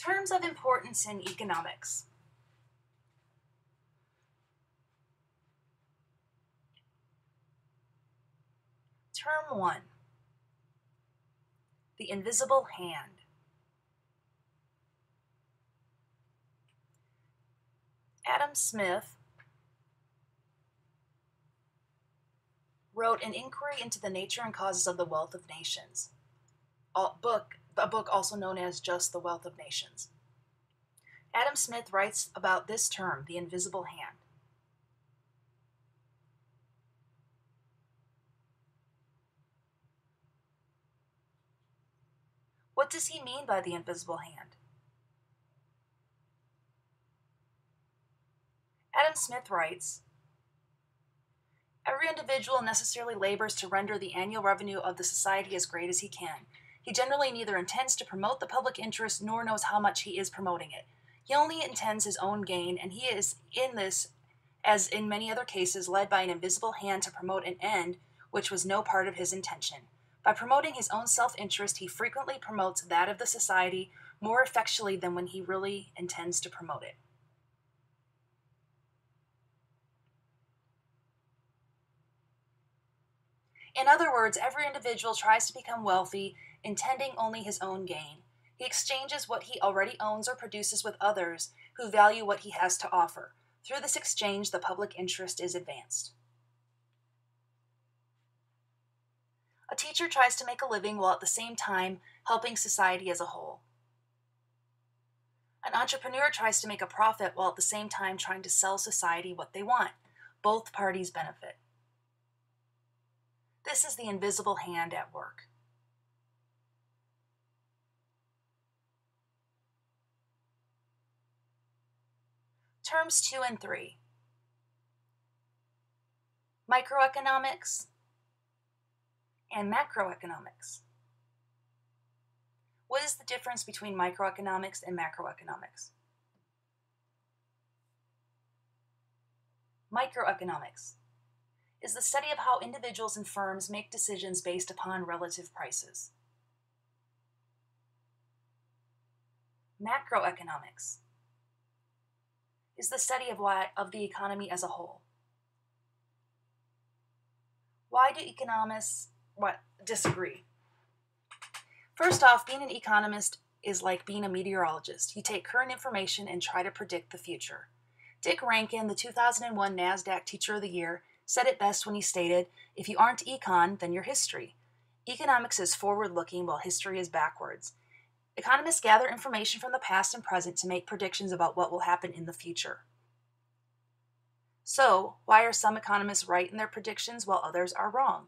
Terms of importance in economics. Term 1. The invisible hand. Adam Smith wrote An Inquiry into the Nature and Causes of the Wealth of Nations, a book also known as just The Wealth of Nations. Adam Smith writes about this term, the invisible hand. What does he mean by the invisible hand? Adam Smith writes, every individual necessarily labors to render the annual revenue of the society as great as he can. He generally neither intends to promote the public interest nor knows how much he is promoting it. He only intends his own gain, and he is in this, as in many other cases, led by an invisible hand to promote an end which was no part of his intention. By promoting his own self-interest, he frequently promotes that of the society more effectually than when he really intends to promote it. In other words, every individual tries to become wealthy, intending only his own gain. He exchanges what he already owns or produces with others who value what he has to offer. Through this exchange, the public interest is advanced. A teacher tries to make a living while at the same time helping society as a whole. An entrepreneur tries to make a profit while at the same time trying to sell society what they want. Both parties benefit. This is the invisible hand at work. Terms 2 and 3. Microeconomics and macroeconomics. What is the difference between microeconomics and macroeconomics? Microeconomics is the study of how individuals and firms make decisions based upon relative prices. Macroeconomics is the study of the economy as a whole. Why do economists disagree? First off, being an economist is like being a meteorologist. You take current information and try to predict the future. Dick Rankin, the 2001 NASDAQ Teacher of the Year, said it best when he stated, if you aren't econ, then you're history. Economics is forward-looking while history is backwards. Economists gather information from the past and present to make predictions about what will happen in the future. So, why are some economists right in their predictions while others are wrong?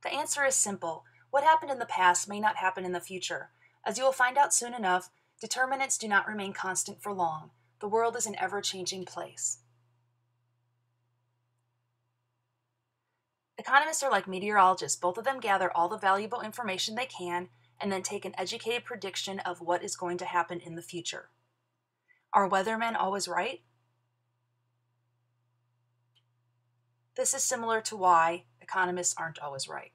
The answer is simple. What happened in the past may not happen in the future. As you will find out soon enough, determinants do not remain constant for long. The world is an ever-changing place. Economists are like meteorologists. Both of them gather all the valuable information they can and then take an educated prediction of what is going to happen in the future. Are weathermen always right? This is similar to why economists aren't always right.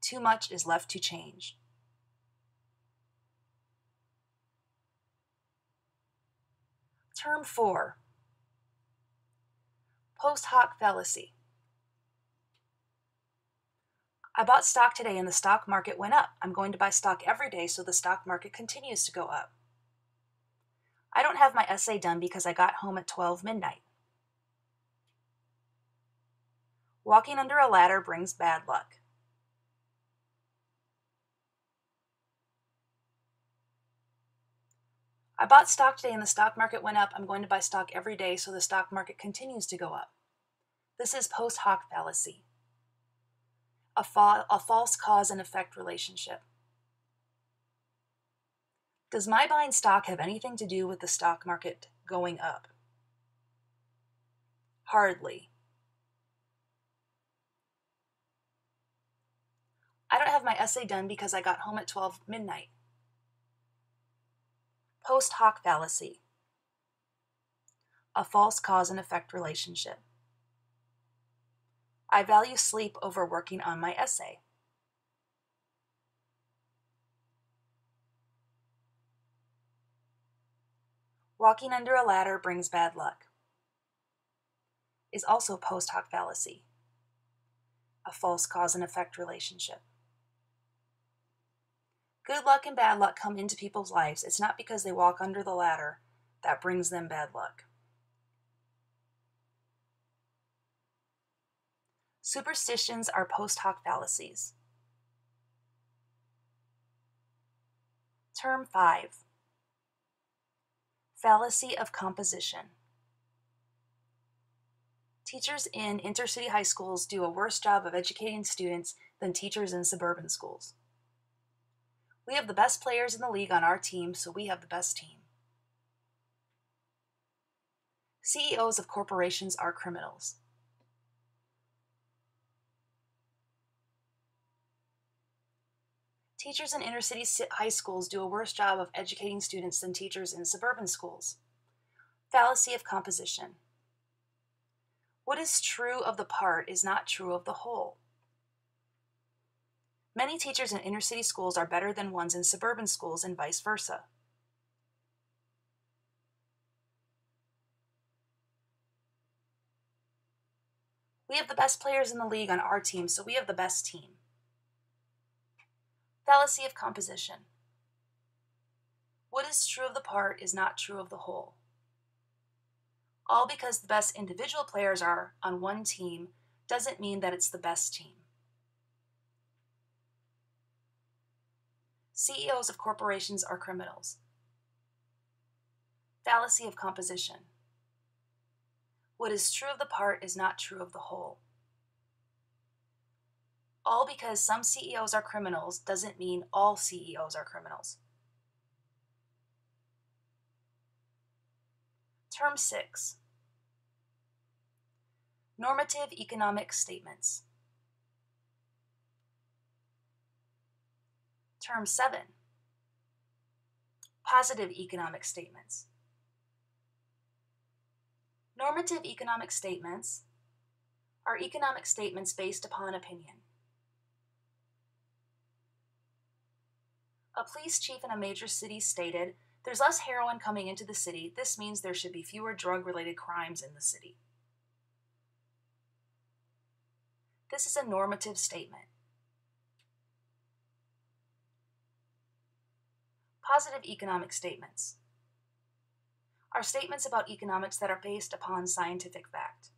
Too much is left to change. Term 4. Post hoc fallacy. I bought stock today and the stock market went up. I'm going to buy stock every day so the stock market continues to go up. I don't have my essay done because I got home at 12 midnight. Walking under a ladder brings bad luck. I bought stock today and the stock market went up. I'm going to buy stock every day so the stock market continues to go up. This is post hoc fallacy, a false cause and effect relationship. Does my buying stock have anything to do with the stock market going up? Hardly. I don't have my essay done because I got home at 12 midnight. Post hoc fallacy, a false cause and effect relationship. I value sleep over working on my essay. Walking under a ladder brings bad luck is also post hoc fallacy, a false cause and effect relationship. Good luck and bad luck come into people's lives. It's not because they walk under the ladder that brings them bad luck. Superstitions are post hoc fallacies. Term 5. Fallacy of composition. Teachers in intercity high schools do a worse job of educating students than teachers in suburban schools. We have the best players in the league on our team, so we have the best team. CEOs of corporations are criminals. Teachers in inner-city high schools do a worse job of educating students than teachers in suburban schools. Fallacy of composition. What is true of the part is not true of the whole. Many teachers in inner-city schools are better than ones in suburban schools and vice versa. We have the best players in the league on our team, so we have the best team. Fallacy of composition. What is true of the part is not true of the whole. All because the best individual players are on one team doesn't mean that it's the best team. CEOs of corporations are criminals. Fallacy of composition. What is true of the part is not true of the whole. All because some CEOs are criminals doesn't mean all CEOs are criminals. Term 6. Normative economic statements. Term 7. Positive economic statements. Normative economic statements are economic statements based upon opinion. A police chief in a major city stated, "There's less heroin coming into the city. This means there should be fewer drug-related crimes in the city." This is a normative statement. Positive economic statements are statements about economics that are based upon scientific fact.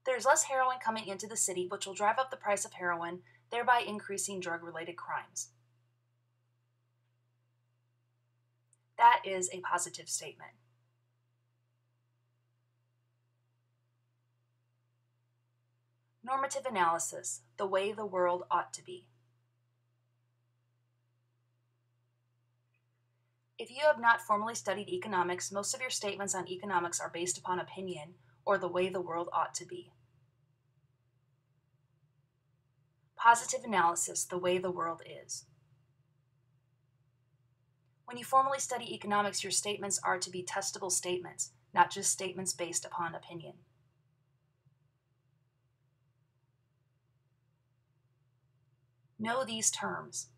There's less heroin coming into the city, which will drive up the price of heroin, thereby increasing drug-related crimes. That is a positive statement. Normative analysis, the way the world ought to be. If you have not formally studied economics, most of your statements on economics are based upon opinion or the way the world ought to be. Positive analysis, the way the world is. When you formally study economics, your statements are to be testable statements, not just statements based upon opinion. Know these terms.